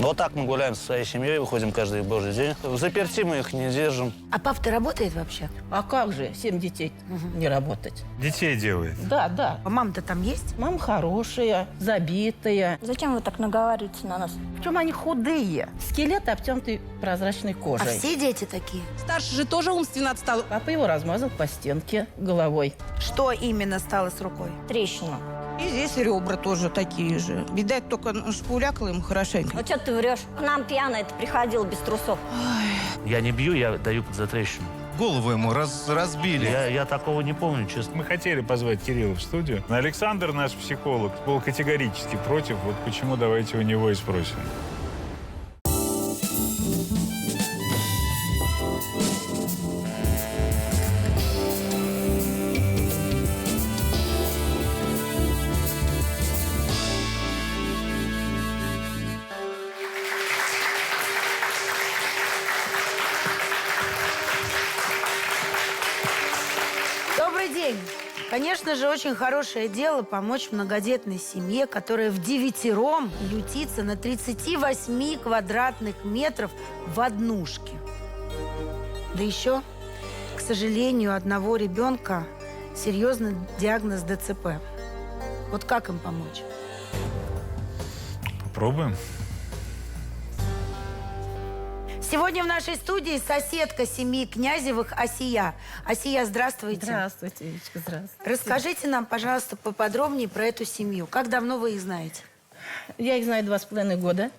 Вот так мы гуляем со своей семьей, выходим каждый божий день. Заперти мы их не держим. А папа-то работает вообще? А как же 7 детей не работать? Детей делает. Да, да. А мама-то там есть? Мама хорошая, забитая. Зачем вы так наговариваете на нас? Причем они худые. Скелет обтянутый прозрачной А кожей. все дети такие? Старший же тоже умственно отстал. Папа его размазал по стенке головой. Что именно стало с рукой? Трещина. И здесь ребра тоже такие же. Видать, только шпулякала ему хорошенько. Ну что ты врешь? К нам пьяная это приходил без трусов. Я не бью, я даю за трещину. Голову ему разбили. Я такого не помню, честно. Мы хотели позвать Кирилла в студию, но Александр, наш психолог, был категорически против. Вот почему давайте у него и спросим. Добрый день. Конечно же, очень хорошее дело помочь многодетной семье, которая вдевятером ютится на 38 квадратных метров в однушке. Да еще, к сожалению, у одного ребенка серьезный диагноз ДЦП. Вот как им помочь? Попробуем. Сегодня в нашей студии соседка семьи Князевых Асия. Асия, здравствуйте. Здравствуйте, Вичка, здравствуйте. Расскажите нам, пожалуйста, поподробнее про эту семью. Как давно вы их знаете? Я их знаю 2,5 года.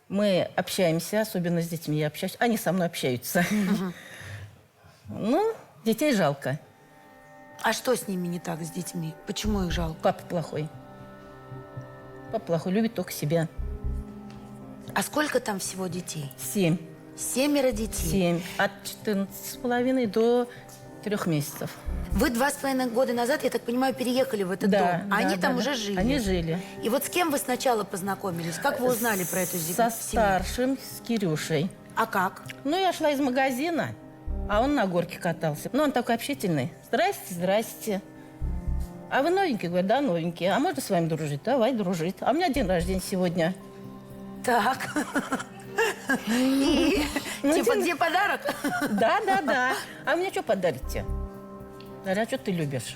Мы общаемся, особенно с детьми я общаюсь. Они со мной общаются. Ну, детей жалко. А что с ними не так, с детьми? Почему их жалко? Папа плохой. Папа плохой, любит только себя. А сколько там всего детей? 7. 7 детей. 7. От 14,5 до 3 месяцев. Вы 2,5 года назад, я так понимаю, переехали в этот дом. А они там уже жили. Они жили. И вот с кем вы сначала познакомились? Как вы узнали про эту семью? Со старшим, с Кирюшей. А как? Ну, я шла из магазина, а он на горке катался. Ну, он такой общительный. Здрасте, здрасте. А вы новенький? Говорю, да, новенький. А можно с вами дружить? Давай дружить. А у меня день рождения сегодня. Так. И типа, где подарок? Да, да, да. А мне что подарите? Говорю, а что ты любишь?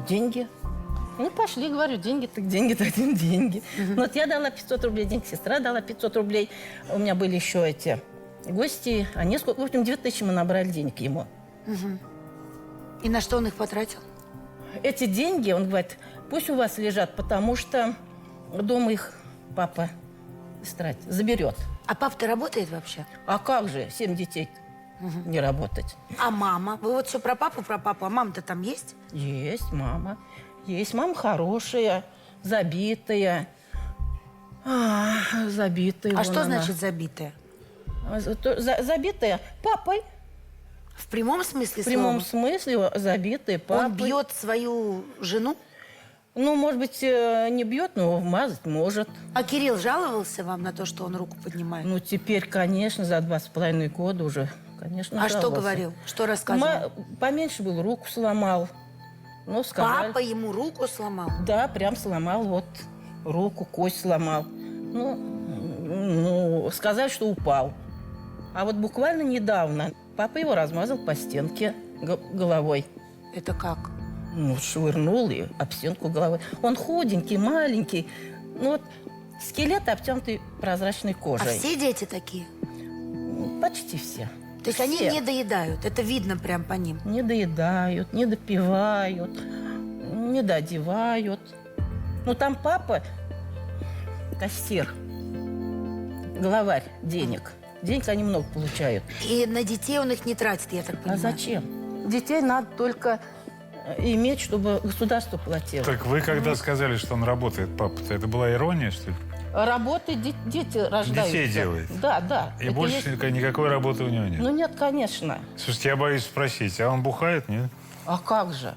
Деньги. Ну, пошли, говорю, деньги, так деньги, дадим деньги. Ну, вот я дала 500 рублей, деньги, сестра дала 500 рублей. У меня были еще эти гости. А несколько, в общем, 2000 мы набрали денег ему. И на что он их потратил? Эти деньги, он говорит, пусть у вас лежат, потому что дома их папа заберет. А папа-то работает вообще? А как же 7 детей не работать? А мама? Вы вот все про папу, а мама-то там есть? Есть мама. Есть мама хорошая, забитая. Забитая. А вон что она. значит забитая? Забитая папой. В прямом смысле В прямом слова? смысле забитая папой. Он бьет свою жену? Ну, может быть, не бьет, но вмазать может. А Кирилл жаловался вам на то, что он руку поднимает? Ну, теперь, конечно, за 2,5 года уже, конечно, А что жаловался. говорил? Что рассказывал? Поменьше был, руку сломал. Ну, сказали. Папа ему руку сломал? Да, прям сломал, вот, руку, кость сломал. Ну, сказать, что упал. А вот буквально недавно папа его размазал по стенке головой. Это как? Ну, швырнул и об стенку головой. Он худенький, маленький. Ну, вот скелет обтянутый прозрачной А кожей. все дети такие? Почти все. То есть они не доедают? Это видно прям по ним? Не доедают, не допивают, не доодевают. Ну, там папа кассир, главарь денег. Денег они много получают. И на детей он их не тратит, я так понимаю? А зачем? Детей надо только иметь, чтобы государство платило. Так вы когда сказали, что он работает, папа-то, это была ирония, что ли? Работает, дети рождаются. Детей делает? Да, да. И Это больше есть. никакой работы у него нет? Ну, нет, конечно. Слушайте, я боюсь спросить, а он бухает, нет? А как же?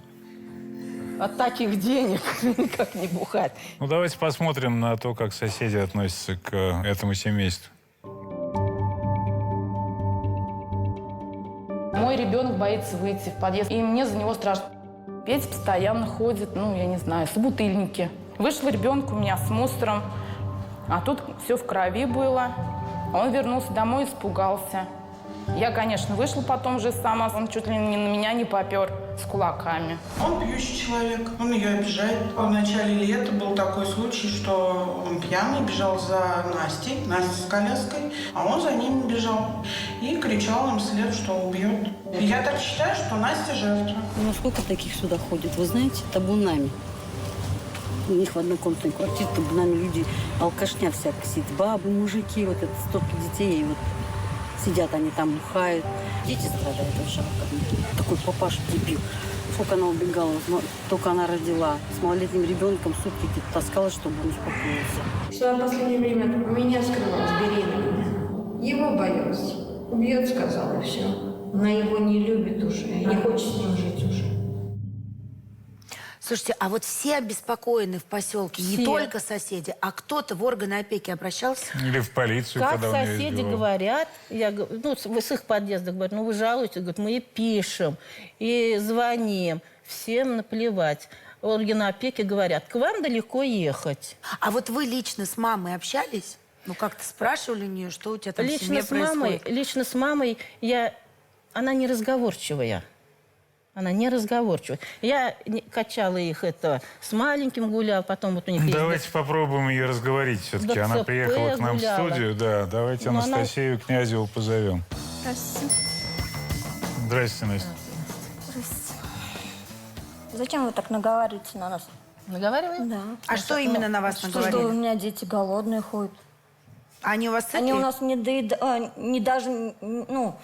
От таких денег никак не бухать. Ну, давайте посмотрим на то, как соседи относятся к этому семейству. Мой ребенок боится выйти в подъезд, и мне за него страшно. Петя постоянно ходит, ну, я не знаю, собутыльники. Вышел ребенок у меня с мусором, А тут все в крови было. Он вернулся домой, испугался. Я, конечно, вышла потом же сама. Он чуть ли не на меня не попер с кулаками. Он пьющий человек, он ее обижает. В начале лета был такой случай, что он пьяный бежал за Настей, Настя с коляской, а он за ним бежал и кричал им вслед, что убьет. И я так считаю, что Настя жертва. Ну, сколько таких сюда ходит, вы знаете, табунами. У них в однокомнатной квартире табунами люди, алкашня всякая сидит, бабы, мужики, вот это столько детей, вот сидят они там, бухают. Дети страдают от шака. Такой папаша дебил. Сколько она убегала, только она родила. С малолетним ребенком сутки таскалась, чтобы он успокоился. Все в последнее время у меня скрывалась беременная. Его боялась. Убьет, сказала, и все. Она его не любит уже, не хочет с ним жить уже. Слушайте, а вот все обеспокоены в поселке, не только соседи, а кто-то в органы опеки обращался? Или в полицию, Как когда у нее есть соседи дело. говорят, я говорю, ну, с их подъезда говорят, ну, вы жалуетесь, говорят, мы и пишем, и звоним, всем наплевать. Органы опеки говорят, к вам далеко ехать. А вот вы лично с мамой общались? Ну, как-то спрашивали у нее, что у тебя там в семье происходит? Лично с мамой она неразговорчивая. Она неразговорчивая. Я качала их, с маленьким гулял, потом вот у них... Давайте попробуем ее разговорить все-таки. ДЦП Она приехала к нам гуляла. в студию. Да, давайте Но Анастасию Князеву позовем. Здравствуйте. Здрасте, Настя. Зачем вы так наговариваете на нас? Наговариваем? Да. А что именно на вас Что наговорили? у меня дети голодные ходят. Они у вас Они у сытые? нас не даже, ну,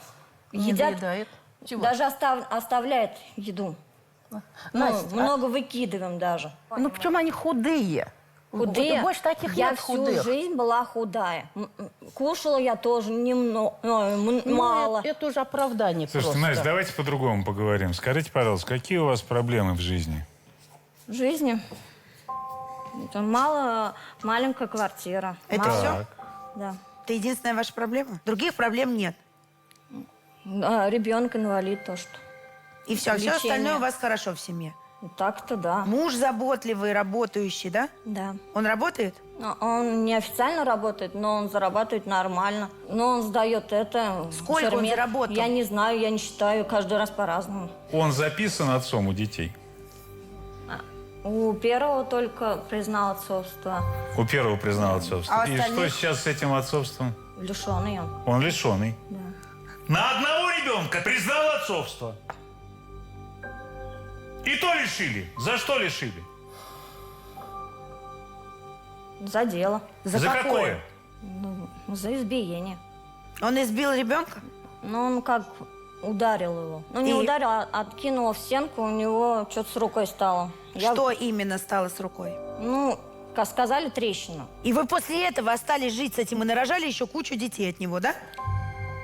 Не едят. доедает. Чего? Даже оставляют еду. Настя, Много выкидываем даже. Ну, почему они худые? Худые? Больше таких Я нет всю худых. жизнь была худая. Кушала я тоже немного, Ну, мало. это уже оправдание Слушайте, просто. Настя, давайте по-другому поговорим. Скажите, пожалуйста, какие у вас проблемы в жизни? В жизни это маленькая квартира. Это Мало. все? Да. Это единственная ваша проблема? Других проблем нет? Ребенок инвалид, то что. И все, все Лечение. остальное у вас хорошо в семье? Так-то да. Муж заботливый, работающий, да? Да. Он работает? Он неофициально работает, но он зарабатывает нормально. Но он сдает Сколько он сермет. заработал? Я не знаю, я не считаю, каждый раз по-разному. Он записан отцом у детей? У первого только признал отцовство. У первого признал отцовство. А И остальных? что сейчас с этим отцовством? Лишенный он. Он лишенный. Да. На одного ребенка признал отцовство. И то лишили. За что лишили? За дело. За какое? За избиение. Он избил ребенка? Ну, он как ударил его. Ну, не И- ударил, а откинул в стенку, у него что-то с рукой стало. Что именно стало с рукой? Ну, как сказали, трещина. И вы после этого остались жить с этим и нарожали еще кучу детей от него, да?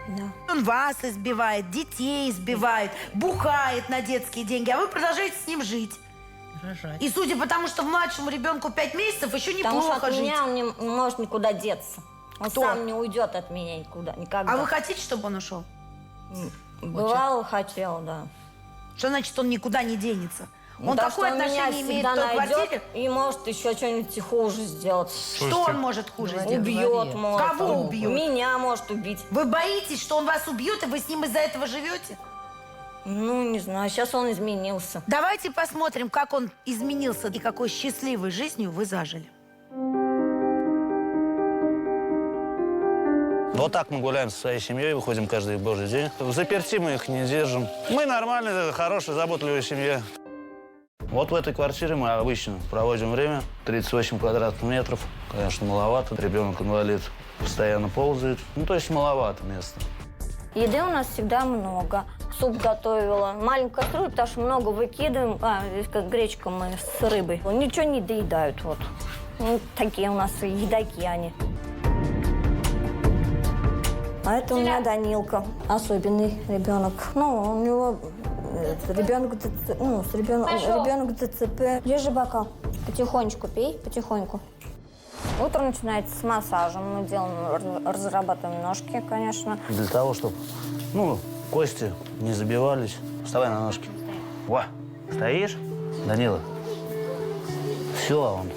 Да. Он вас избивает, детей избивает, бухает на детские деньги, а вы продолжаете с ним жить. Рожать. И судя по тому, что младшему ребенку 5 месяцев, еще Потому что неплохо от жить. меня он не может никуда деться. Он Кто? сам не уйдет от меня никуда, никогда. А вы хотите, чтобы он ушел? Бывало, хотела, да. Что значит, он никуда не денется? Он Так какое что он меня отношение имеет всегда к той найдет квартире? и может еще что-нибудь хуже сделать. Что он может хуже сделать? Убьет, может. Кого убьет? Меня может убить. Вы боитесь, что он вас убьет, и вы с ним из-за этого живете? Ну, не знаю, сейчас он изменился. Давайте посмотрим, как он изменился и какой счастливой жизнью вы зажили. Вот так мы гуляем со своей семьей, выходим каждый божий день. Взаперти мы их не держим. Мы нормальная, хорошая, заботливая семья. Вот в этой квартире мы обычно проводим время. 38 квадратных метров. Конечно, маловато. Ребенок инвалид постоянно ползает. Ну, то есть маловато места. Еды у нас всегда много. Суп готовила. Маленькую кастрюлю, потому что много выкидываем. Здесь как гречка мы с рыбой. Ничего не доедают, вот. Ну, такие у нас едаки они. А это у меня Данилка, особенный ребенок. Ну, у него ребенок ДЦП. Держи бокал. Потихонечку пей, потихоньку. Утро начинается с массажем. Мы делаем, разрабатываем ножки, конечно. Для того, чтобы, кости не забивались. Вставай на ножки. Во, стоишь, Данила? Все, он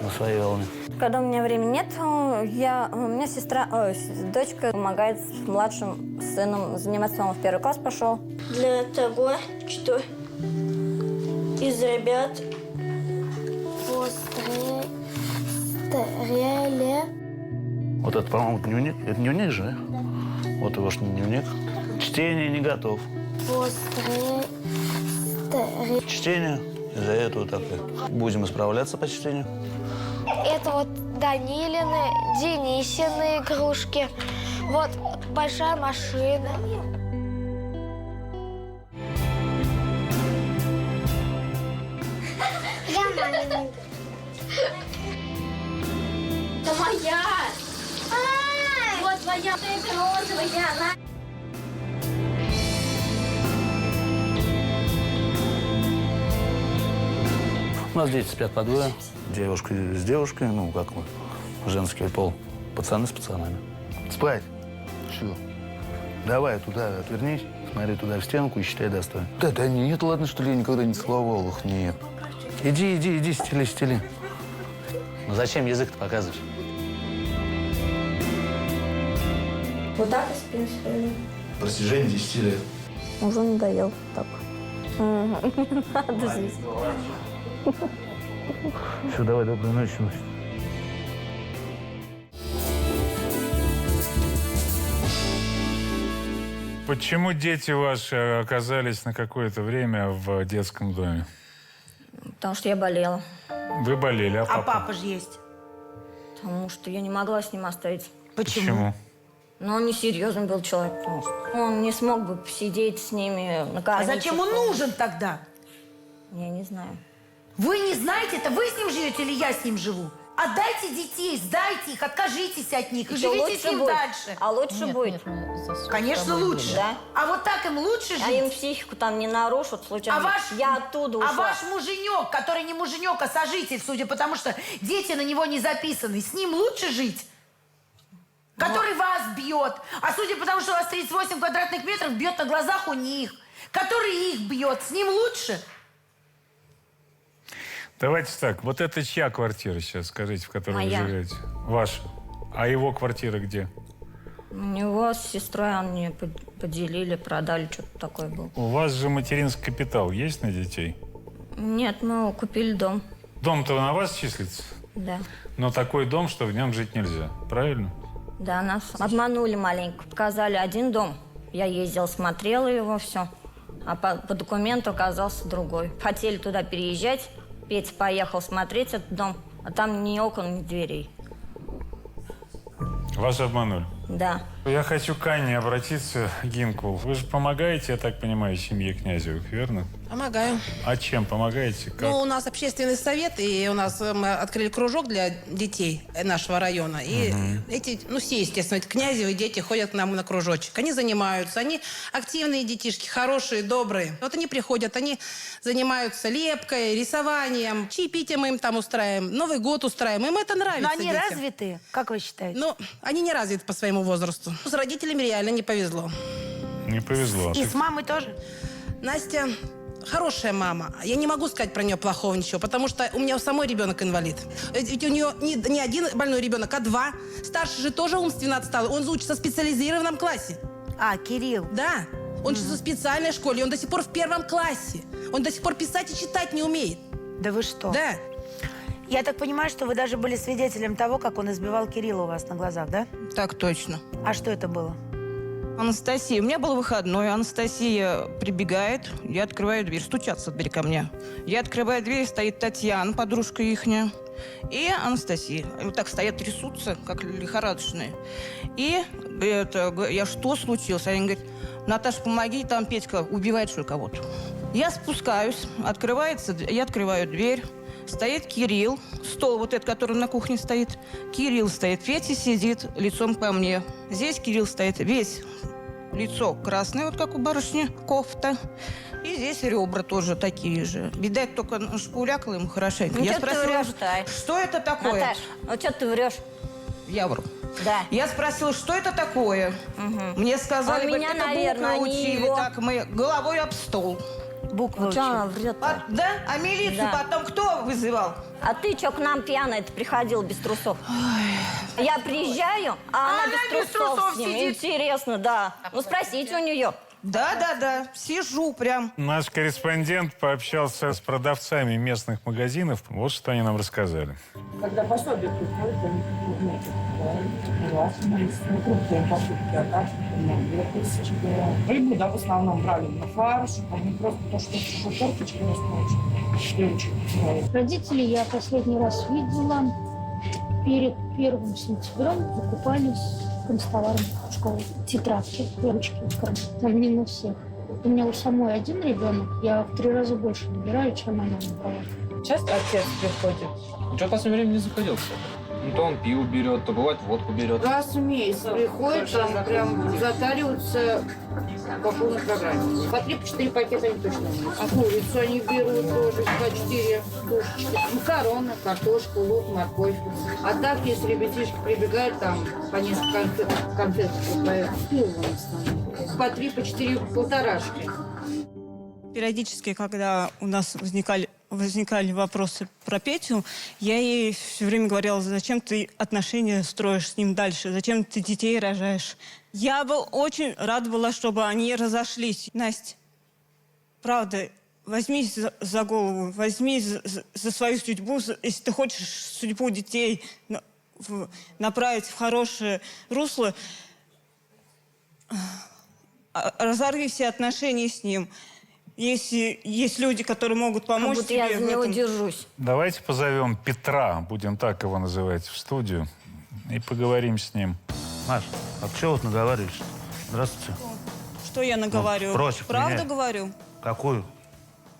на своей волне. Когда у меня времени нет, у меня дочка помогает с младшим сыном заниматься. Он в 1 класс пошел. Для того, что из ребят постарели. Вот это, по-моему, дневник. Это дневник же, да? Вот его дневник. Чтение не готов. Чтение. Из-за этого так и будем исправляться по чтению. Это вот Данилины, Денисины игрушки. Вот большая машина. Я мамина. Это моя. Вот твоя, это розовая, она. У нас дети спят по двое. Девушка с девушкой, ну, как мы, женский пол. Пацаны с пацанами. Спать. Все. Давай туда отвернись, смотри туда в стенку и считай до 100. Да нет, ладно, что ли, я никогда не целовал их, нет. Иди, стели. Ну зачем язык-то показываешь? Вот так и спим сегодня. По протяжении 10 лет. Уже надоел так. Надо здесь. Все, давай, доброй ночи. Почему дети ваши оказались на какое-то время в детском доме? Потому что я болела. Вы болели, а папа? А папа же есть. Потому что я не могла с ним оставить. Почему? Но он несерьезный был человек. Потому что он не смог бы сидеть с ними, накормить. А зачем он нужен тогда? Я не знаю. Вы не знаете, это вы с ним живете или я с ним живу? Отдайте детей, сдайте их, откажитесь от них и живите с ним будет. дальше. А лучше будет. Конечно, лучше. Да. А вот так им лучше жить? А им психику там не нарушат случайно. Я оттуда ушла. А ваш муженек, который не муженек, а сожитель, судя по тому, что дети на него не записаны, с ним лучше жить? Который вас бьет. А судя по тому, что у вас 38 квадратных метров, бьет на глазах у них. Который их бьет, с ним лучше? Давайте так, вот это чья квартира сейчас, скажите, в которой Моя. вы живете? Ваша. А его квартира где? У него с сестрой они поделили, продали, что-то такое было. У вас же материнский капитал есть на детей? Нет, мы купили дом. Дом-то на вас числится? Да. Но такой дом, что в нем жить нельзя, правильно? Да, нас обманули маленько. Показали один дом. Я ездила, смотрела его, все. А по документу оказался другой. Хотели туда переезжать. Петя поехал смотреть этот дом, а там ни окон, ни дверей. Вас обманули? Да. Я хочу к Анне обратиться, Гинкул. Вы же помогаете, я так понимаю, семье Князевых, верно? Помогаю. А чем помогаете? Как? Ну, у нас общественный совет, и у нас мы открыли кружок для детей нашего района. И эти, ну, все, естественно, эти Князевы дети ходят к нам на кружочек. Они занимаются, они активные детишки, хорошие, добрые. Вот они приходят, они занимаются лепкой, рисованием, чаепитие мы им там устраиваем, Новый год устраиваем. Им это нравится. Но они детям. развитые, как вы считаете? Ну, они не развиты по своему возрасту. С родителями реально не повезло. Не повезло. И с мамой тоже? Настя хорошая мама. Я не могу сказать про нее плохого ничего, потому что у меня у самой ребенок инвалид. Ведь у нее не один больной ребенок, а два. Старший же тоже умственно отстал. Он учится в специализированном классе. А, Кирилл. Да. Он учится в специальной школе. Он до сих пор в 1 классе. Он до сих пор писать и читать не умеет. Да вы что? Да. Я так понимаю, что вы даже были свидетелем того, как он избивал Кирилла у вас на глазах, да? Так точно. А что это было? Анастасия, у меня был выходной, Анастасия прибегает, я открываю дверь, стучатся в дверь ко мне. Я открываю дверь, стоит Татьяна, подружка ихняя, и Анастасия. И вот так стоят, трясутся, как лихорадочные. И я, что случилось? Они говорят, Наташа, помоги, там Петька убивает, что ли, кого-то. Я спускаюсь, я открываю дверь. Стоит Кирилл, стол вот этот, который на кухне стоит. Кирилл стоит, Петя сидит лицом ко мне. Здесь Кирилл стоит, весь лицо красное, вот как у барышни, кофта. И здесь ребра тоже такие же. Видать, только шпулякала ему хорошенько. Ну, Я что ты спросила, врешь-то? что это такое? Наташ, ну что ты врешь? Я вру. Да. Я спросила, что это такое? Мне сказали, Он меня, это наверное, буквы они учили. его. Так, мы головой об стол. Буквы Что она учил. врет? Да? А милицию Да. потом кто вызывал? А ты что, к нам пьяная ты приходил без трусов? Я приезжаю, а она без трусов с ним. сидит. Интересно, да. Ну, спросите у нее. Да, сижу прям. Наш корреспондент пообщался с продавцами местных магазинов. Вот что они нам рассказали. Когда пособие приходит, они крупные покупки, а так 2000 гривен. Рыбу, да, в основном брали на фарш, они просто то, что карточки раскручивают. Родителей я последний раз видела перед 1 сентябрем. Закупались в канцтоварах в школу. Тетрадки, ручки, там не на всех. У меня у самой один ребенок, я в 3 раза больше набираю, чем она набрала. Часто отец приходит? Что в последнее время не заходил, кстати. Ну, то он пиво берет, то бывает водку берет. Раз в месяц приходит, там прям затариваются по полной программе. По 3-4 пакета они точно есть. А курицу они берут тоже по 4 тушечки. Макароны, картошку, лук, морковь. А так, если ребятишки прибегают, там по несколько конфет по пиву в основном. По 3, по 4 полторашки. Периодически, когда у нас возникали вопросы про Петю, я ей все время говорила, зачем ты отношения строишь с ним дальше, зачем ты детей рожаешь. Я бы очень рада была, чтобы они разошлись. Настя, правда, возьмись за голову, возьмись за свою судьбу, если ты хочешь судьбу детей направить в хорошее русло, разорви все отношения с ним. Если есть люди, которые могут помочь Как будто тебе я за в него этом. держусь. Давайте позовем Петра, будем так его называть, в студию, и поговорим с ним. Маш, а что вот наговариваешь? Здравствуйте. Что я наговариваю? против Правду меня. говорю? Какую?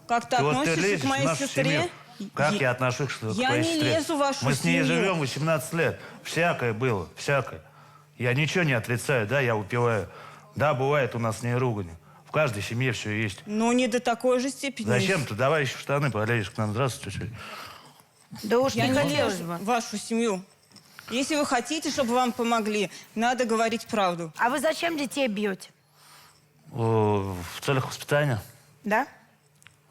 Как ты Вот относишься лезешь к моей в нашу сестре? семью. Как я отношусь к Я твоей не сестре? лезу в вашу Мы с ней семью. живем 18 лет. Всякое было, всякое. Я ничего не отрицаю, да, я выпиваю. Да, бывает у нас с ней ругань. В каждой семье все есть. Но не до такой же степени. Зачем ты? Давай еще в штаны полезешь к нам. Здравствуйте. тетя. Да уж Я не не хотелось лезу бы. в вашу семью. Если вы хотите, чтобы вам помогли, надо говорить правду. А вы зачем детей бьете? В целях воспитания. Да?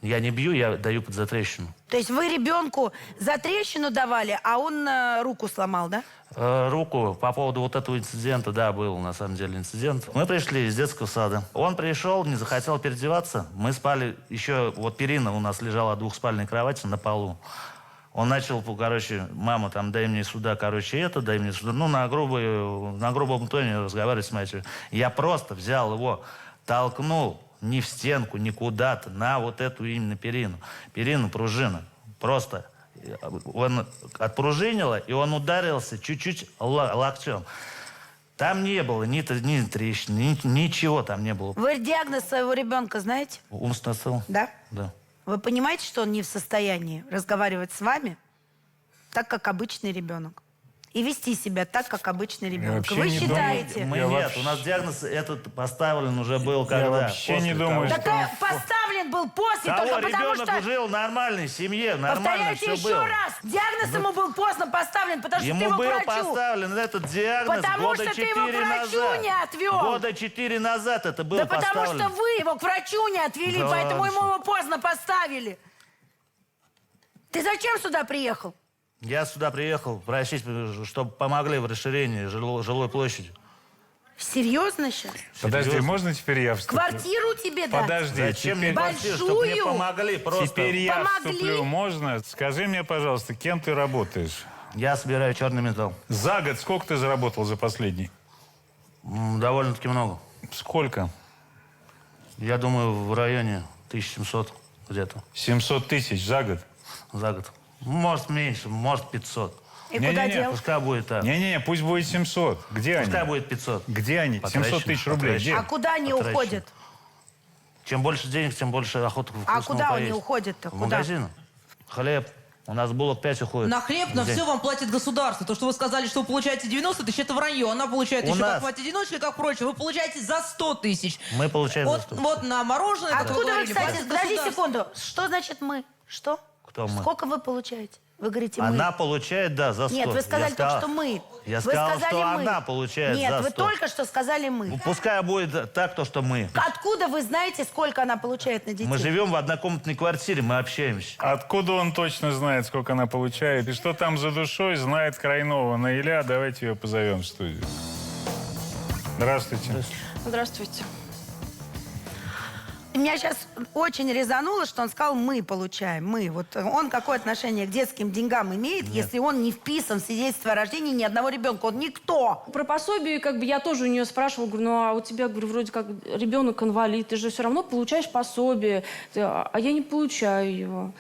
Я не бью, я даю под затрещину. То есть вы ребенку за трещину давали, а он руку сломал, да? Руку по поводу вот этого инцидента, да, был на самом деле инцидент. Мы пришли из детского сада. Он пришел, не захотел переодеваться. Мы спали, еще вот перина у нас лежала двухспальной кровати на полу. Он начал, короче, мама, там, дай мне сюда, короче, это, дай мне сюда. Ну, на грубом тоне разговаривать с матерью. Я просто взял его, толкнул не в стенку, не куда-то, на вот эту именно перину. Перину, пружина. Просто он отпружинило, и он ударился чуть-чуть локтем. Там не было ни трещин, ничего там не было. Вы диагноз своего ребенка знаете? Умственный отсыл? Да? Да. Вы понимаете, что он не в состоянии разговаривать с вами так, как обычный ребенок? И вести себя так, как обычный ребенок. вообще Вы не считаете... Мы нет, у нас диагноз этот поставлен уже был когда? Я вообще не После думаю, того. Так поставлен был после, Того только потому ребенок что... жил в нормальной семье, нормально Повторяйте все еще было. раз. Диагноз ему был поздно поставлен, потому что ты Ему его был к врачу. поставлен этот диагноз Потому года что ты его 4 к врачу назад. не отвел. Года 4 назад это было Да потому поставлено. что вы его к врачу не отвели, Да поэтому ладно, ему его поздно поставили. Ты зачем сюда приехал? Я сюда приехал просить, чтобы помогли в расширении жилой площади. Серьезно сейчас? Подожди, Серьезно? можно теперь я вступлю? Квартиру тебе дать? Подожди, Зачем мне теперь, квартиру, чтобы мне Большую? помогли просто? теперь я Помогли? вступлю, можно? Скажи мне, пожалуйста, кем ты работаешь? Я собираю черный металл. За год сколько ты заработал за последний? Довольно-таки много. Сколько? Я думаю, в районе 1700 где-то 700 тысяч за год? за год. Может, меньше, может, 500. И куда Не-не-не, дел? Пускай будет так. Не-не-не, пусть будет 700. Где Пускай они? будет 500. Где они? 700 тысяч рублей. Где? А куда они Потрачено. уходят? Чем больше денег, тем больше охота вкусного А куда поесть. они уходят-то? В Куда? магазин. Хлеб. У нас булок 5 уходит. На хлеб, на в день. все вам платит государство. То, что вы сказали, что вы получаете 90 тысяч, это вранье. Она получает У еще нас. как мать-одиночка, как прочее. Вы получаете за 100 тысяч. Мы получаем за 100. Вот на мороженое, как вы Откуда вы, говорили, кстати, платит подожди государство. секунду. Что значит мы? Что? Кто мы? Сколько вы получаете? Вы говорите, мы. Она получает, да, за 100. Нет, вы сказали только, что мы. Я Вы сказал, сказали что мы. она получает Нет, за 100. вы только что сказали мы. Пускай будет так, то, что мы. Откуда вы знаете, сколько она получает на детей? Мы живем в однокомнатной квартире, мы общаемся. Откуда он точно знает, сколько она получает? И что там за душой, знает Крайнова Наиля. Давайте ее позовем в студию. Здравствуйте. Здравствуйте. Меня сейчас очень резануло, что он сказал, мы получаем, мы. Вот он какое отношение к детским деньгам имеет, если он не вписан в свидетельство о рождении ни одного ребенка? Он никто. Про пособие, как бы, я тоже у нее спрашивала, говорю, ну, а у тебя, говорю, вроде как ребенок инвалид, ты же все равно получаешь пособие, а я не получаю его.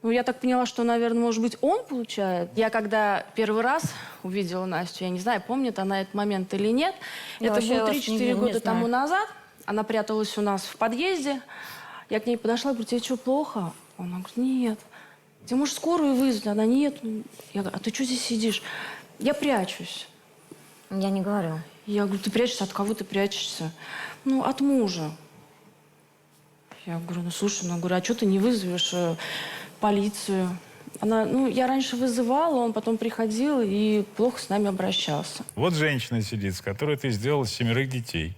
Ну, я так поняла, что, наверное, может быть, он получает. Я когда первый раз увидела Настю, я не знаю, помнит она этот момент или нет, Я это вообще было вас 3-4 года не тому знаю. назад. Она пряталась у нас в подъезде. Я к ней подошла, говорю, тебе что, плохо? Она говорит, нет. Тебе, может, скорую вызвать? Она, нет. Я говорю, а ты что здесь сидишь? Я прячусь. Я не говорю. Я говорю, ты прячешься? От кого ты прячешься? Ну, от мужа. Я говорю, ну, слушай, ну, говорю, а что ты не вызовешь полицию? Она, ну, я раньше вызывала, он потом приходил и плохо с нами обращался. Вот женщина сидит, с которой ты сделал 7 детей.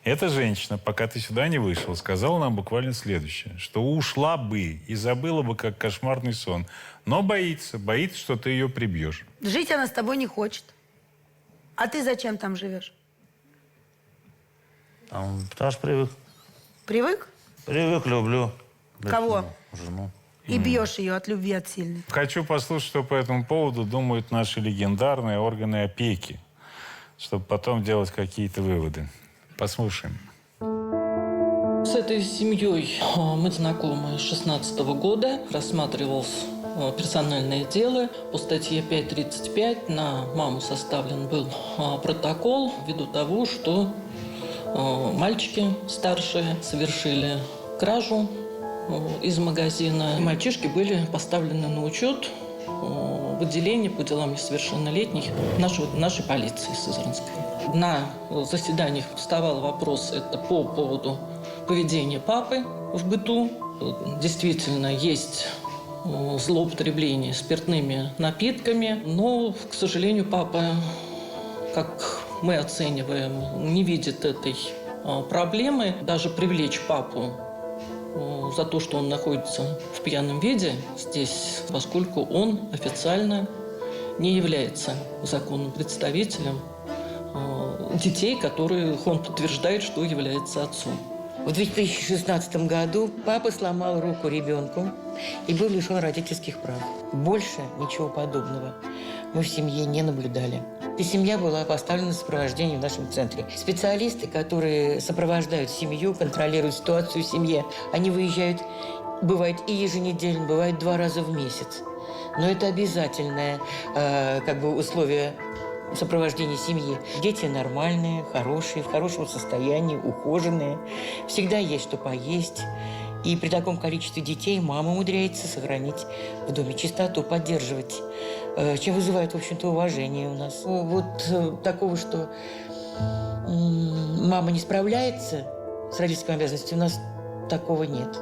Эта женщина, пока ты сюда не вышел, сказала нам буквально следующее, что ушла бы и забыла бы, как кошмарный сон. Но боится, что ты ее прибьешь. Жить она с тобой не хочет. А ты зачем там живешь? Потому что привык. Привык? Привык, люблю. Кого? Жену. И бьешь ее от любви, от сильной. Хочу послушать, что по этому поводу думают наши легендарные органы опеки, чтобы потом делать какие-то выводы. Послушаем. С этой семьей мы знакомы с 2016 года. Рассматривалось персональное дело. По статье 5.35 на маму составлен был протокол ввиду того, что мальчики старшие совершили кражу из магазина. Мальчишки были поставлены на учет в отделении по делам несовершеннолетних нашей полиции Сызранской. На заседаниях вставал вопрос это по поводу поведения папы в быту. Действительно, есть злоупотребление спиртными напитками, но, к сожалению, папа, как мы оцениваем, не видит этой проблемы. Даже привлечь папу за то, что он находится в пьяном виде здесь, поскольку он официально не является законным представителем детей, которых он подтверждает, что является отцом. В 2016 году папа сломал руку ребенку и был лишен родительских прав. Больше ничего подобного мы в семье не наблюдали. И семья была поставлена в сопровождение в нашем центре. Специалисты, которые сопровождают семью, контролируют ситуацию в семье, они выезжают, бывает и еженедельно, бывает 2 раза в месяц. Но это обязательное условие сопровождения семьи. Дети нормальные, хорошие, в хорошем состоянии, ухоженные. Всегда есть что поесть. И при таком количестве детей мама умудряется сохранить в доме чистоту, поддерживать, чем вызывает, в общем-то, уважение у нас. Вот такого, что мама не справляется с родительскими обязанностями, у нас такого нет.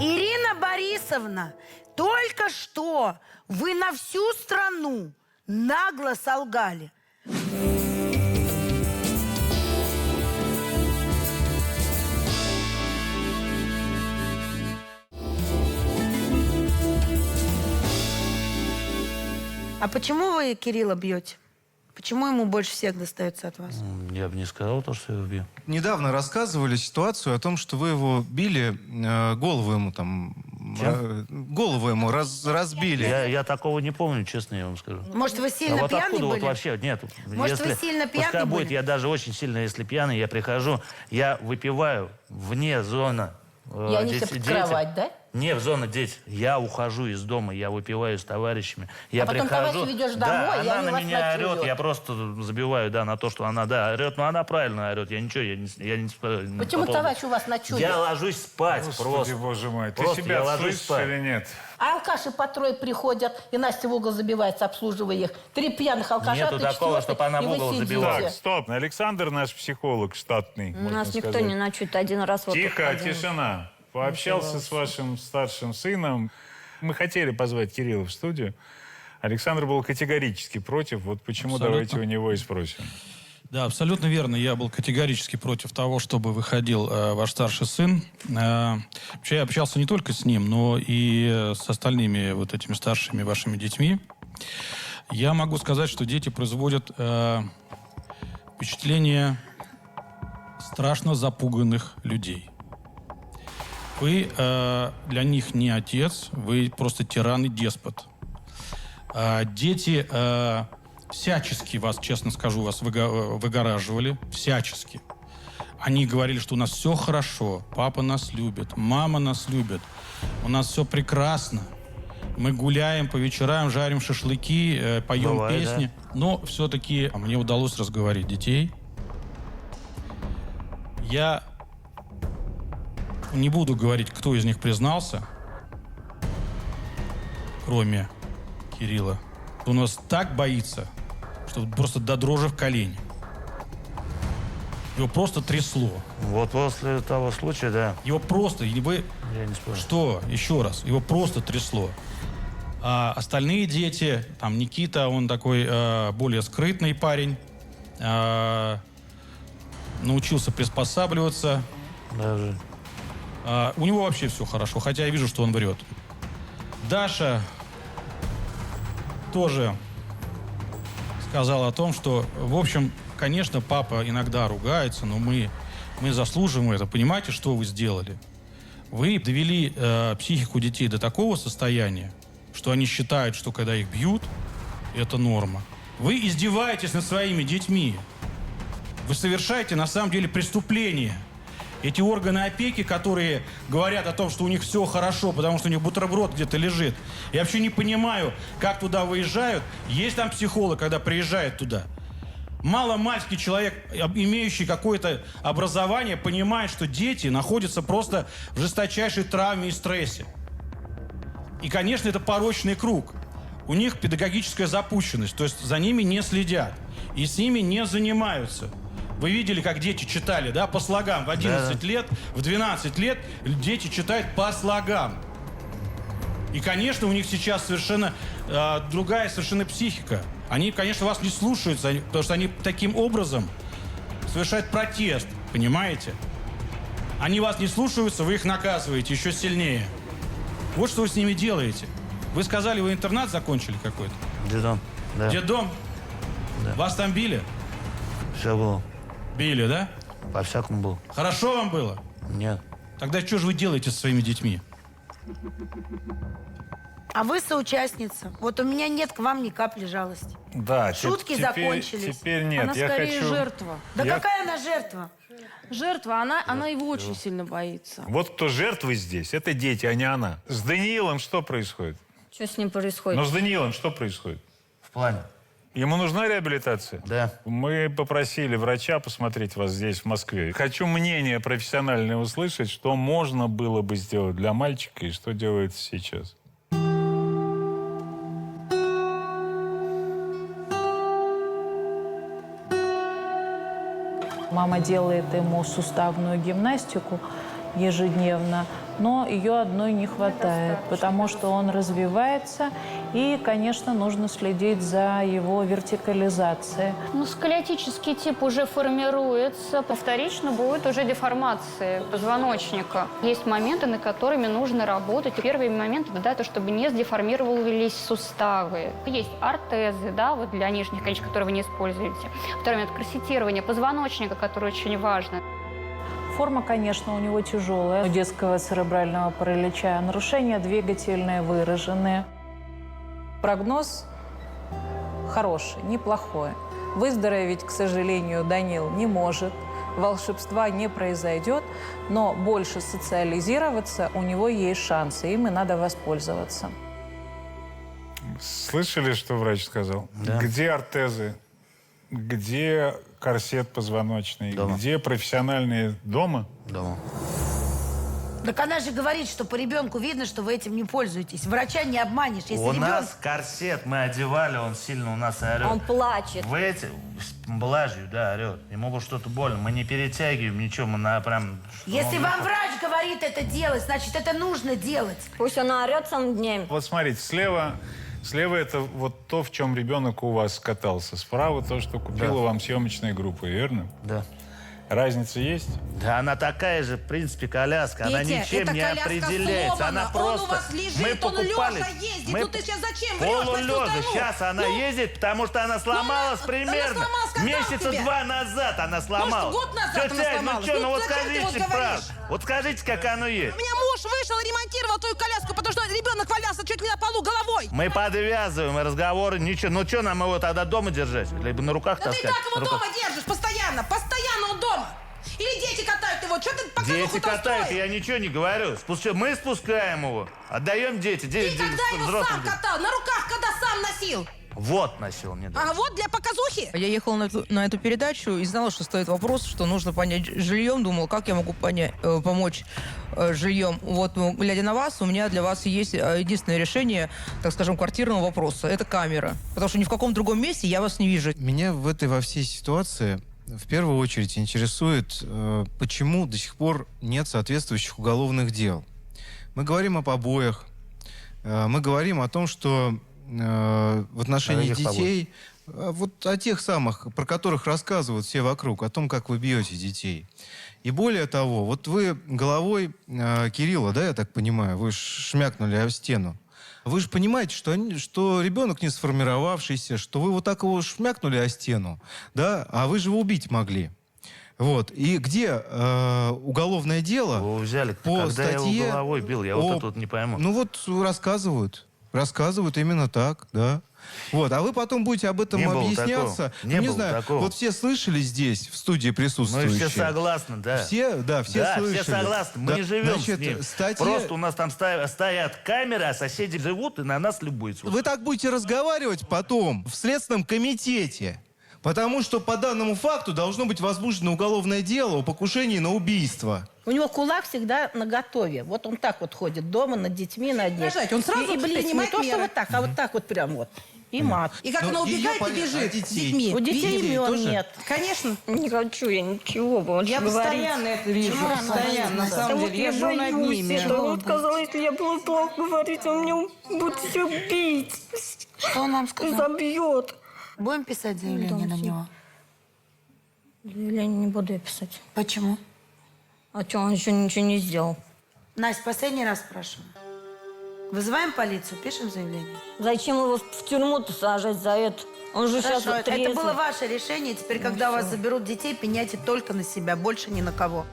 Ирина Борисовна, только что вы на всю страну нагло солгали. А почему вы Кирилла бьете? Почему ему больше всех достается от вас? Я бы не сказал то, что я его бью. Недавно рассказывали ситуацию о том, что вы его били, голову ему там... голову ему разбили. Я такого не помню, честно я вам скажу. Может, вы сильно вот пьяный откуда были? Вот вообще, нет. Может, вы сильно пьяный пускай будет, были? я даже очень сильно, если пьяный, я прихожу, я выпиваю вне зоны. И они все под кровать, да? Не в зону дети. Я ухожу из дома, я выпиваю с товарищами. Я потом прихожу, товарища ведешь да, домой, и она они на вас меня ночуют. орет, я просто забиваю, да, на то, что она, да, орет, но она правильно орет. Я ничего, я не Почему товарищ у вас ночует? Я ложусь спать Господи, просто. боже мой, ты Просто я себя ложусь слышишь спать. или нет? А алкаши по трое приходят, и Настя в угол забивается, обслуживая их. 3 пьяных алкаша, Нету ты такого, 4-й, чтобы она и в вы угол сидите. забивалась. Так, стоп. Александр наш психолог штатный, У можно нас никто сказать. не ночует один раз. Вот Тихо, один. тишина. Пообщался с вашим старшим сыном. Мы хотели позвать Кирилла в студию. Александр был категорически против. Вот почему, Абсолютно. давайте у него и спросим. Да, абсолютно верно. Я был категорически против того, чтобы выходил ваш старший сын. Вообще я общался не только с ним, но и с остальными вот этими старшими вашими детьми. Я могу сказать, что дети производят впечатление страшно запуганных людей. Вы для них не отец, вы просто тиран и деспот. Дети всячески вас, честно скажу, вас выгораживали, всячески. Они говорили, что у нас все хорошо, папа нас любит, мама нас любит, у нас все прекрасно. Мы гуляем по вечерам, жарим шашлыки, поем Бывает, песни. да. Но все-таки мне удалось разговорить детей. Я не буду говорить, кто из них признался, кроме Кирилла. Он нас так боится, что просто до дрожи в колени. Его просто трясло. Вот после того случая, да. Его просто, или вы... Я не спорю. Что? Еще раз. Его просто трясло. А остальные дети, там Никита, он такой более скрытный парень, научился приспосабливаться. Даже. У него вообще все хорошо, хотя я вижу, что он врет. Даша тоже сказала о том, что, в общем, конечно, папа иногда ругается, но мы заслуживаем это. Понимаете, что вы сделали? Вы довели психику детей до такого состояния, что они считают, что когда их бьют, это норма. Вы издеваетесь над своими детьми. Вы совершаете, на самом деле, преступление. Эти органы опеки, которые говорят о том, что у них все хорошо, потому что у них бутерброд где-то лежит. Я вообще не понимаю, как туда выезжают. Есть там психолог, когда приезжает туда. Маломальский человек, имеющий какое-то образование, понимает, что дети находятся просто в жесточайшей травме и стрессе. И, конечно, это порочный круг. У них педагогическая запущенность, то есть за ними не следят и с ними не занимаются. Вы видели, как дети читали, да, по слогам. В 11 лет, в 12 лет дети читают по слогам. И, конечно, у них сейчас совершенно другая совершенно психика. Они, конечно, вас не слушаются, потому что они таким образом совершают протест, понимаете? Они вас не слушаются, вы их наказываете еще сильнее. Вот что вы с ними делаете. Вы сказали, вы интернат закончили какой-то? Детдом, да. Детдом? Да. Вас там били? Все было. Били, да? По-всякому было. Хорошо вам было? Нет. Тогда что же вы делаете со своими детьми? А вы соучастница. Вот у меня нет к вам ни капли жалости. Да, Шутки закончились. Теперь нет. Она я скорее хочу... жертва. Да какая она жертва? Жертва, она его очень сильно боится. Вот кто жертвы здесь, это дети, а не она. С Даниилом что происходит? Что с ним происходит? Но с Даниилом что происходит? В плане? Ему нужна реабилитация? Да. Мы попросили врача посмотреть вас здесь, в Москве. Хочу мнение профессиональное услышать, что можно было бы сделать для мальчика и что делается сейчас. Мама делает ему суставную гимнастику ежедневно, но ее одной не хватает, потому что он развивается, и, конечно, нужно следить за его вертикализацией. Ну, сколиотический тип уже формируется. Вторично будет уже деформация позвоночника. Есть моменты, над которыми нужно работать. Первый момент – это чтобы не сдеформировались суставы. Есть ортезы, да, вот для нижних конечностей, которые вы не используете. Второй момент – корсетирование позвоночника, которое очень важно. Форма, конечно, у него тяжелая, у детского церебрального паралича. Нарушения двигательные выраженные. Прогноз хороший, неплохой. Выздороветь, к сожалению, Данил не может. Волшебства не произойдет, но больше социализироваться у него есть шансы, им и надо воспользоваться. Слышали, что врач сказал? Да. Где ортезы? Где корсет позвоночный? Дома. Где профессиональные? Дома? Дома. Так она же говорит, что по ребенку видно, что вы этим не пользуетесь. Врача не обманешь. Если У ребенок... нас корсет мы одевали, он сильно у нас орет. Он плачет. В эти блажью, да, орет. Ему будет что-то больно. Мы не перетягиваем ничего, мы прям... Если вам врач говорит это делать, значит, это нужно делать. Пусть она орет сам днем. Вот смотрите, слева это вот то, в чем ребенок у вас катался. Справа то, что купила вам съемочная группа, верно? Да. Разница есть? Да, она такая же, в принципе, коляска. Она Петя, ничем эта не коляска определяется. сломана. Она просто... Он у вас лежит, мы он покупали... лежа ездит. Мы... Ну ты сейчас зачем врешь? Полулежа. Сейчас она ездит, потому что она сломалась примерно сломалась когда у месяца тебя? 2 назад она сломалась. Может, год назад она Тетя, сломалась? ну что, Ну, ну вот зачем ты скажите вот говоришь? правду. Вот скажите, как оно есть. У меня муж вышел, ремонтировал твою коляску, потому что ребенок валялся чуть ли на полу головой. Мы подвязываем разговоры, ничего. Ну что, нам его тогда дома держать? Либо на руках Да ты и таскать? так его На руках. дома держишь, постоянно он дома. Или дети катают его, что ты показуху Дети катают, я ничего не говорю. Мы спускаем его, отдаем дети. Ты когда его сам катал? На руках, когда сам носил? Вот носил недавно. А вот для показухи? Я ехала на эту передачу и знала, что стоит вопрос, что нужно понять жильем. Думала, как я могу помочь жильем. Вот, глядя на вас, у меня для вас есть единственное решение, так скажем, квартирного вопроса. Это камера. Потому что ни в каком другом месте я вас не вижу. Меня во всей ситуации в первую очередь интересует, почему до сих пор нет соответствующих уголовных дел. Мы говорим о побоях, мы говорим о том, что в отношении детей, вот о тех самых, про которых рассказывают все вокруг, о том, как вы бьете детей. И более того, вот вы головой Кирилла, да, я так понимаю, вы шмякнули об стену. Вы же понимаете, что ребенок не сформировавшийся, что вы вот так его шмякнули о стену, да, а вы же его убить могли. Вот. И где уголовное дело Вы взяли, по когда статье... я его головой бил, я вот это вот не пойму. Ну вот рассказывают именно так, да. Вот, а вы потом будете об этом Не было объясняться. такого. Не было знаю, такого. вот все слышали здесь, в студии Мы присутствующие. все согласны, да. Все все слышали. согласны. Мы Да, не живем значит, с ним. статья- Просто у нас там стоят камеры, а соседи живут и на нас любуются. Вы так будете разговаривать потом в Следственном комитете. Потому что по данному факту должно быть возбуждено уголовное дело о покушении на убийство. У него кулак всегда наготове. Вот он так вот ходит дома над детьми, над детьми. Рожать, он сразу и, блин, не принимает то, что меры. вот так, а вот так вот прям вот. И мат. И как Но она ее убегает и понятно, бежит а с детей? детьми. У детей Видели имен тоже? нет. Конечно. Не хочу я ничего больше Я говорить. постоянно это вижу, Чего она постоянно, на боится? самом Да деле. Я вот живу над боюсь ними. этого. Он сказал, если я буду плохо говорить, он меня будет все бить. Что он нам сказал? Забьет. Будем писать заявление на него? Заявление не буду я писать. Почему? А что, он еще ничего не сделал? Настя, последний раз спрашиваю. Вызываем полицию, пишем заявление. Зачем его в тюрьму-то сажать за это? Он же Хорошо, сейчас это было ваше решение. Теперь, когда у вас заберут детей, пеняйте только на себя, больше ни на кого.